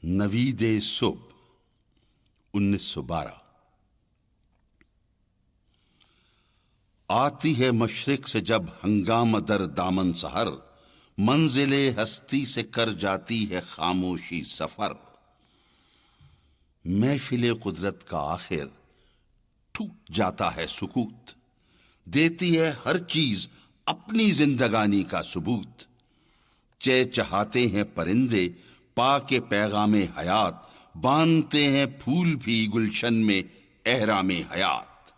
نوید صبح 1912۔ آتی ہے مشرق سے جب ہنگامہ در دامن سحر، منزل ہستی سے کر جاتی ہے خاموشی سفر۔ محفل قدرت کا آخر ٹوٹ جاتا ہے سکوت، دیتی ہے ہر چیز اپنی زندگانی کا ثبوت۔ چہچہاتے ہیں پرندے پا کے پیغام حیات، باندھتے ہیں پھول بھی گلشن میں احرام حیات۔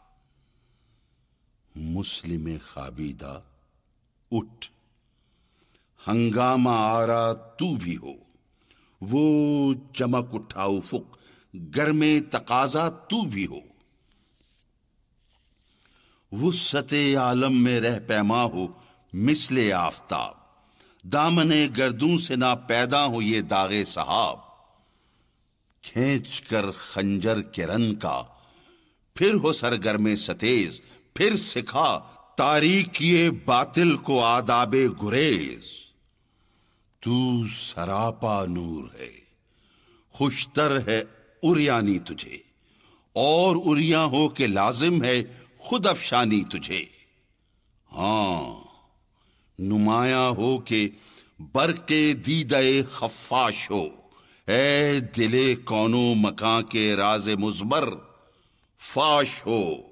مسلم خوابیدہ اٹھ، ہنگامہ آرا تو بھی ہو، وہ چمک اٹھا افق گرم تقاضا تو بھی ہو۔ وسعت عالم میں رہ پیما ہو مثل آفتاب، دامن گردوں سے نہ پیدا ہو یہ داغ سحاب۔ کھینچ کر خنجر کے رن کا پھر ہو سرگرم ستیز، پھر سکھا تاریکی باطل کو آداب گریز۔ تو سراپا نور ہے، خوشتر ہے عریانی تجھے، اور عریاں ہو کے لازم ہے خود افشانی تجھے۔ ہاں نمایاں ہو کہ برق دیدہ خفاش ہو، اے دل کون و مکاں کے راز مضمر فاش ہو۔